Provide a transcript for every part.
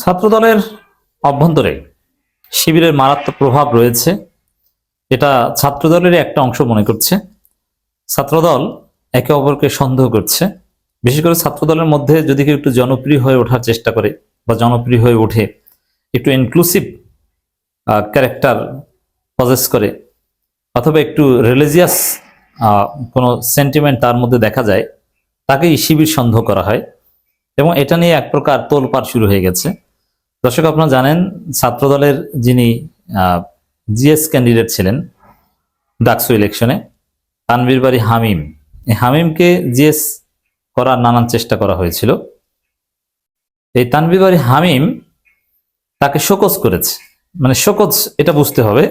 ছাত্রদলের অভ্যন্তরে শিবিরের মারাত্মক প্রভাব রয়েছে, এটা ছাত্রদলের একটা অংশ মনে করছে। ছাত্রদল একে অপরকে সন্দেহ করছে। বিশেষ করে ছাত্রদলের মধ্যে যদি কেউ একটু জনপ্রিয় হয়ে ওঠার চেষ্টা করে বা জনপ্রিয় হয়ে ওঠে, একটু ইনক্লুসিভ ক্যারেক্টার পজেস করে অথবা একটু রিলিজিয়াস কোনো সেন্টিমেন্ট তার মধ্যে দেখা যায়, তাকেই শিবির সন্দেহ করা হয় এবং এটা নিয়ে এক প্রকার তোলপাড় শুরু হয়ে গেছে। দর্শক, আপনারা জানেন ছাত্রদলের যিনি জিএস ক্যান্ডিডেট ছিলেন ডাকসু ইলেকশনে, তানভীর বারী হামিম, এই হামিমকে জিএস করার নানান চেষ্টা করা হয়েছিল। এই তানভীর বারী হামিম তাকে শোকজ করেছে, মানে শোকজ এটা বুঝতে হবে,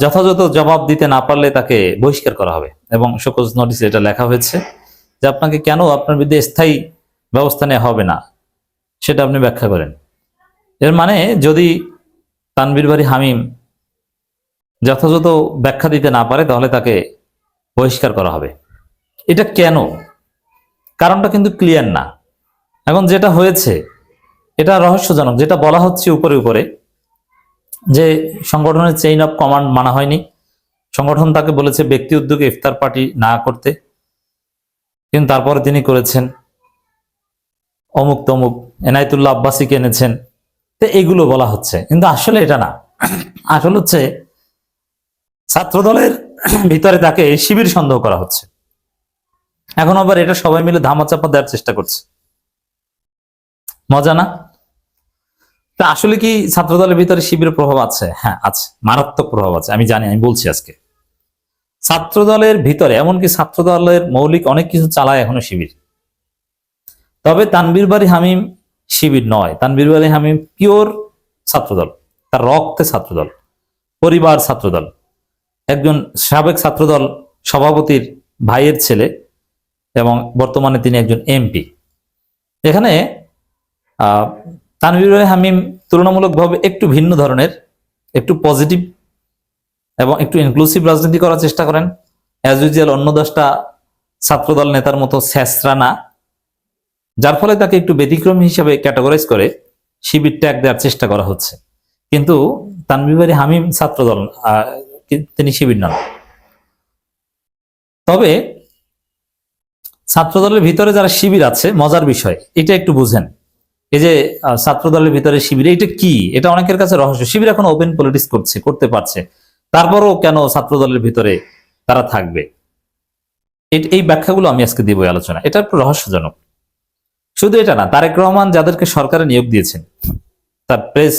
যথাযথ জবাব দিতে না পারলে তাকে বহিষ্কার করা হবে এবং শোকজ নোটিসে এটা লেখা হয়েছে যে আপনাকে কেন আপনার বিরুদ্ধে স্থায়ী ব্যবস্থা নেওয়া হবে না সেটা আপনি ব্যাখ্যা করেন। এর মানে যদি তানভীর বারী হামিম যথাযথ ব্যাখ্যা দিতে না পারে তাহলে তাকে বহিষ্কার করা হবে। এটা কেন, কারণটা কিন্তু ক্লিয়ার না। এখন যেটা হয়েছে এটা রহস্যজনক। যেটা বলা হচ্ছে উপরে উপরে যে সংগঠনের চেইন অফ কমান্ড মানা হয়নি, সংগঠন তাকে বলেছে ব্যক্তি উদ্যোগে ইফতার পার্টি না করতে, কিন্তু তারপরে তিনি করেছেন। অমুক তমুক এনায়েতুল্লাহ আব্বাসীকে এনেছেন, তো এগুলো বলা হচ্ছে, কিন্তু আসলে এটা না। আসলে হচ্ছে ছাত্রদলের ভিতরে তাকে শিবির সন্দেহ করা হচ্ছে। এখন আবার এটা সবাই মিলে ধামাচাপা দেওয়ার চেষ্টা করছে। মজা না? তা আসলে কি ছাত্রদলের ভিতরে শিবিরের প্রভাব আছে? হ্যাঁ আছে, মারাত্মক প্রভাব আছে। আমি জানি, আমি বলছি আজকে ছাত্রদলের ভিতরে, এমনকি ছাত্রদলের মৌলিক অনেক কিছু চালায় এখনো শিবির। তবে তানভীর বারী হামিম শিবির নয়। তানভীর বারী হামিম পিওর ছাত্রদল, তার রক্তে ছাত্রদল, পরিবার ছাত্রদল, একজন সাবেক ছাত্রদল সভাপতির ভাইয়ের ছেলে এবং বর্তমানে তিনি একজন এমপি। এখানে তানভীর বারী হামিম তুলনামূলকভাবে একটু ভিন্ন ধরনের, একটু পজিটিভ এবং একটু ইনক্লুসিভ রাজনীতি করার চেষ্টা করেন। অ্যাজ ইউজুয়াল অন্য 10টা ছাত্রদল নেতার মতো স্যাসরা না, যার ফলে তাকে একটু ব্যতিক্রমী হিসেবে ক্যাটাগরাইজ করে শিবির ট্যাগ দেওয়ার চেষ্টা করা হচ্ছে। কিন্তু তানভীর বারী হামিম ছাত্রদল, তিনি শিবির নন। তবে ছাত্রদলের ভিতরে যারা শিবির আছে, মজার বিষয় এটা একটু বুঝেন। এই যে ছাত্রদলের ভিতরে শিবির, এটা কি? এটা অনেকের কাছে রহস্য। শিবির এখন ওপেন পলিটিক্স করতে পারছে, তারপরও কেন ছাত্রদলের ভিতরে তারা থাকবে? এই ব্যাখ্যাগুলো আমি আজকে দিব আলোচনা। এটা একটু রহস্যজনক। শুধু এটা না, তারেক রহমান যাদেরকে সরকারে নিয়োগ দিয়েছেন, তার প্রেস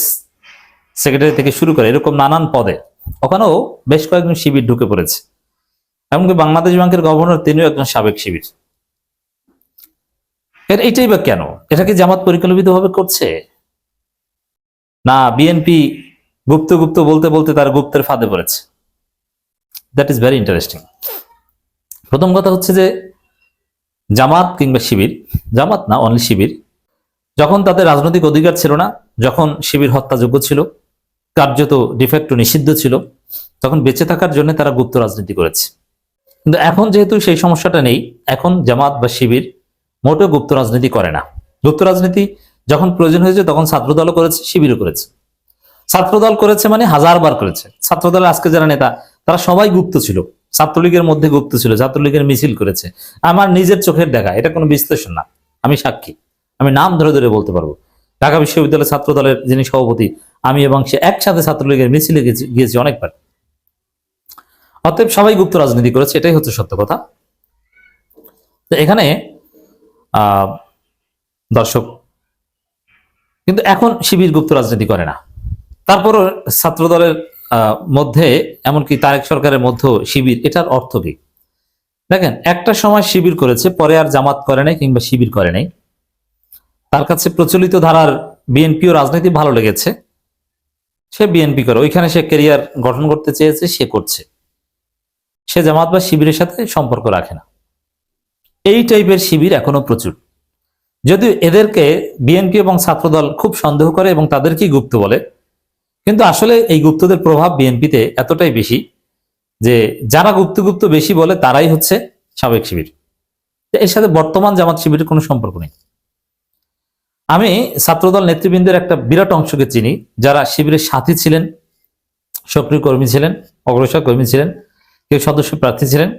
সেক্রেটারি থেকে শুরু করে এরকম নানান পদে, ওখানেও বেশ কয়েকজন শিবির ঢুকে পড়েছে। এমনকি বাংলাদেশ ব্যাংকের গভর্নর, তিনিও একজন সাবেক শিবির। এইটাই বা কেন? এটা কি জামাত পরিকল্পিতভাবে করছে, না বিএনপি গুপ্ত গুপ্ত বলতে বলতে তার গুপ্তের ফাঁদে পড়েছে? That is very interesting. প্রথম কথা হচ্ছে যে জামাত কিংবা শিবির, জামাত না অনলি শিবির, যখন তাদের রাজনৈতিক অধিকার ছিল না, যখন শিবির হত্যাযোগ্য ছিল, কার্যত ডিফেক্টো নিষিদ্ধ ছিল, তখন বেঁচে থাকার জন্য তারা গুপ্ত রাজনীতি করেছে। কিন্তু এখন যেহেতু সেই সমস্যাটা নেই, এখন জামাত বা শিবির মোটেও গুপ্ত রাজনীতি করে না। গুপ্ত রাজনীতি যখন প্রয়োজন হয়েছে তখন ছাত্রদলও করেছে, শিবিরও করেছে। ছাত্রদল করেছে মানে হাজারবার করেছে। ছাত্রদলের আজকে যারা নেতা তারা সবাই গুপ্ত ছিল, ছাত্রলীগের মধ্যে গুপ্ত ছিল, ছাত্রলীগের মিছিল করেছে। আমার নিজের চোখের দেখা, এটা কোনো বিশ্লেষণ না, আমি সাক্ষী, আমি নাম ধরে ধরে বলতে পারবো। ঢাকা বিশ্ববিদ্যালয় ছাত্রদলের যিনি সভাপতি, আমি এবং সে একসাথে ছাত্রলীগের মিছিলে গিয়েছি অনেকবার। অতএব সবাই গুপ্ত রাজনীতি করেছে, এটাই হচ্ছে সত্য কথা। তো এখানে দর্শক, কিন্তু এখন শিবির গুপ্ত রাজনীতি করে না। তারপরও ছাত্রদলের মধ্যে, এমনকি তারেক সরকারের মধ্যেও শিবির, এটার অর্থ কি? দেখেন, একটা সময় শিবির করেছে, পরে আর জামাত করে নাই কিংবা শিবির করে নাই। তার কাছে প্রচলিত ধারার বিএনপিও রাজনীতি ভালো লেগেছে, সে বিএনপি করে, ওইখানে সে ক্যারিয়ার গঠন করতে চেয়েছে, সে করছে। সে জামাত বা শিবিরের সাথে সম্পর্ক রাখে না। এই টাইপের শিবির এখনো প্রচুর, যদিও এদেরকে বিএনপি এবং ছাত্রদল খুব সন্দেহ করে এবং তাদেরকেই গুপ্ত বলে। কিন্তু আসলে এই গুপ্তদের প্রভাব বিএনপিতে এতটাই বেশি যে যারা গুপ্ত গুপ্ত বেশি বলে তারাই হচ্ছে সাবেক শিবির। এর সাথে বর্তমান জামাত শিবিরের কোনো সম্পর্ক নেই। আমি ছাত্রদল নেতৃবৃন্দের একটা বিরাট অংশকে চিনি, যারা শিবিরের সাথী ছিলেন, সক্রিয় কর্মী ছিলেন, অগ্রসর কর্মী ছিলেন, কেউ সদস্য প্রার্থী ছিলেন,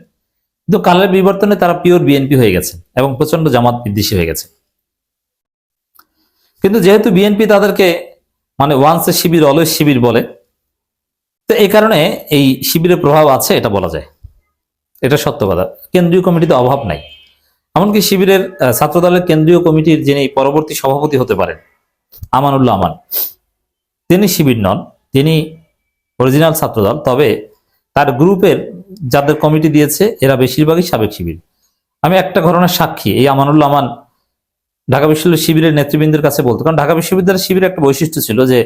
কিন্তু কালের বিবর্তনে তারা পিওর বিএনপি হয়ে গেছে এবং প্রচন্ড জামাত বিদ্বেষী হয়ে গেছে। কিন্তু যেহেতু বিএনপি তাদেরকে মানে ওয়ান্স এ শিবির অলওয়েজ শিবির বলে, তো এই কারণে এই শিবিরের প্রভাব আছে এটা বলা যায়, এটা সত্য কথা। কেন্দ্রীয় কমিটিতে অভাব নাই। এমনকি শিবিরের ছাত্রদলের কেন্দ্রীয় কমিটির যিনি পরবর্তী সভাপতি হতে পারেন, আমানুল্লাহ আমান, তিনি শিবির নন, তিনি অরিজিনাল ছাত্রদল। তবে তার গ্রুপের যাদের কমিটি দিয়েছে এরা বেশিরভাগই সাবেক শিবির। আমি একটা ঘটনার সাক্ষী। এই আমানুল্লাহ আমান ঢাকা বিশ্ববিদ্যালয় শিবিরের নেতৃবৃন্দের কাছে বলতো, কারণ ঢাকা বিশ্ববিদ্যালয়ের শিবিরের একটা বৈশিষ্ট্য ছিল যে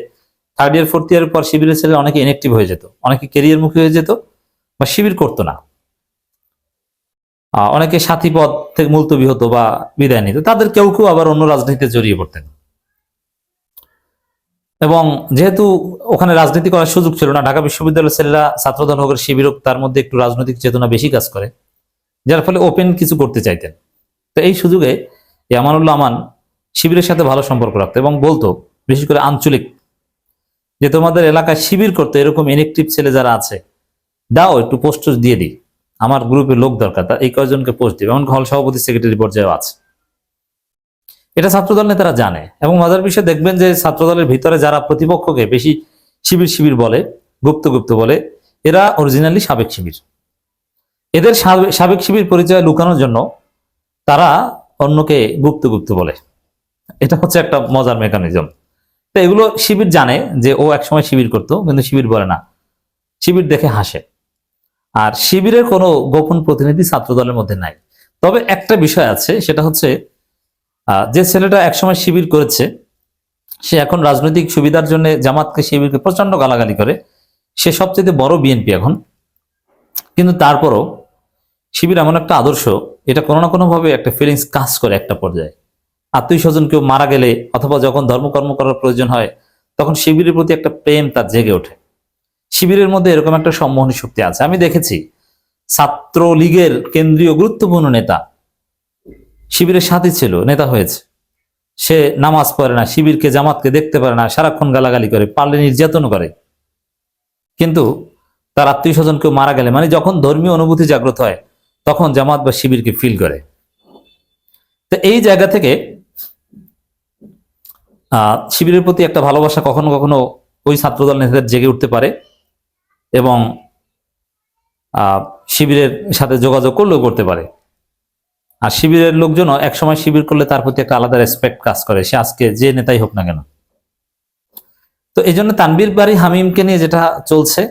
থার্ড ইয়ার ফোর্থ ইয়ারের পর শিবিরের ছেলে অনেকে ইনএক্টিভ হয়ে যেত, অনেকে কেরিয়ার মুখী হয়ে যেত বা শিবির করতো না, অনেকে সাথী পদ থেকে মুলতবি হতো বা বিদায় নিত। তাদের কেউ কেউ আবার অন্য রাজনীতিতে জড়িয়ে পড়তেন, এবং যেহেতু ওখানে রাজনীতি করার সুযোগ ছিল না, ঢাকা বিশ্ববিদ্যালয়ের ছেলেরা ছাত্রদল হোক শিবির হোক তার মধ্যে একটু রাজনৈতিক চেতনা বেশি কাজ করে, যার ফলে ওপেন কিছু করতে চাইতেন। তো এই সুযোগে আমানুল্লাহ আমান শিবিরের সাথে ভালো সম্পর্ক রাখতো এবং বলতো, বিশেষ করে আঞ্চলিক, যে তোমাদের এলাকায় শিবির করতে এরকম ইনএক্টিভ ছেলে যারা আছে দাও একটু পোস্ট দিয়ে দিই, আমার গ্রুপে লোক দরকার, তা এই কয়েকজনকে পোস্ট দিবে। এমন হল সভাপতি সেক্রেটারি পর্যায়ে আছে। এটা ছাত্রদল নেতারা জানে। এবং মজার বিষয় দেখবেন যে ছাত্রদলের ভিতরে যারা প্রতিপক্ষকে বেশি শিবির শিবির বলে, গুপ্ত গুপ্ত বলে, এরা অরিজিনালি সাবেক শিবির। এদের সাবেক শিবির পরিচয় লুকানোর জন্য তারা অন্যকে গুপ্ত গুপ্ত বলে। এটা হচ্ছে একটা মজার মেকানিজম। তো এগুলো শিবির জানে যে ও একসময় শিবির করতো, কিন্তু শিবির বলে না, শিবির দেখে হাসে। আর শিবিরের কোনো গোপন প্রতিনিধি ছাত্রদলের মধ্যে নাই। তবে একটা বিষয় আছে, সেটা হচ্ছে যে ছেলেটা একসময় শিবির করেছে সে এখন রাজনৈতিক সুবিধার জন্য জামাতকে শিবিরকে প্রচন্ড গালাগালি করে, সে সবচেয়ে বড় বিএনপি এখন। কিন্তু তারপরও শিবির এমন একটা আদর্শ, এটা কোনো না কোনো ভাবে একটা ফিলিংস কাজ করে একটা পর্যায়ে। আত্মীয় স্বজন কেউ মারা গেলে অথবা যখন ধর্মকর্ম করার প্রয়োজন হয়, তখন শিবিরের প্রতি একটা প্রেম তার জেগে ওঠে। শিবিরের মধ্যে এরকম একটা সম্মোহনী শক্তি আছে। আমি দেখেছি ছাত্রলীগের কেন্দ্রীয় গুরুত্বপূর্ণ নেতা শিবিরের সাথী ছিল, নেতা হয়েছে, সে নামাজ পড়ে না, শিবিরকে জামাতকে দেখতে পারে না, সারাক্ষণ গালাগালি করে, পারলে নির্যাতন করে, কিন্তু তার আত্মীয় স্বজন কেউ মারা গেলে, মানে যখন ধর্মীয় অনুভূতি জাগ্রত হয়, তখন জামাত বা শিবিরকে ফিল করে। তো এই জায়গা থেকে শিবিরের প্রতি একটা ভালোবাসা কখনো কখনো ওই ছাত্রদল নেতাদের জেগে উঠতে পারে, এবং শিবিরের সাথে যোগাযোগ করলেও করতে পারে। আর শিবিরের লোকজনও একসময় শিবির করলে তার প্রতি একটা আলাদা রেসপেক্ট কাজ করে, সে আজকে যে নেতাই হোক না কেন। তো এই জন্য তানভীর বারী হামিমকে নিয়ে যেটা চলছে,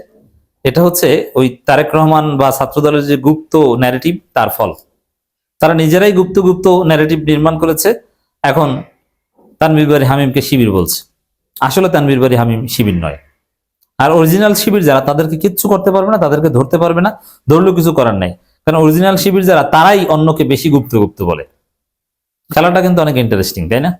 এটা হচ্ছে ওই তারেক রহমান বা ছাত্রদলের যে গুপ্ত ন্যারেটিভ, তার ফল। তারা নিজেরাই গুপ্ত গুপ্ত ন্যারেটিভ নির্মাণ করেছে। এখন তানভীর বারী হামিমকে শিবির বলছে, আসলে তানভীর বারী হামিম শিবির নয়। আর অরিজিনাল শিবির যারা, তাদেরকে কিচ্ছু করতে পারবে না, তাদেরকে ধরতে পারবে না, ধরলেও কিছু করার নাই। কারণ অরিজিনাল শিবির যারা, তারাই অন্যকে বেশি গুপ্ত গুপ্ত বলে। খেলাটা কিন্তু অনেক ইন্টারেস্টিং, তাই না?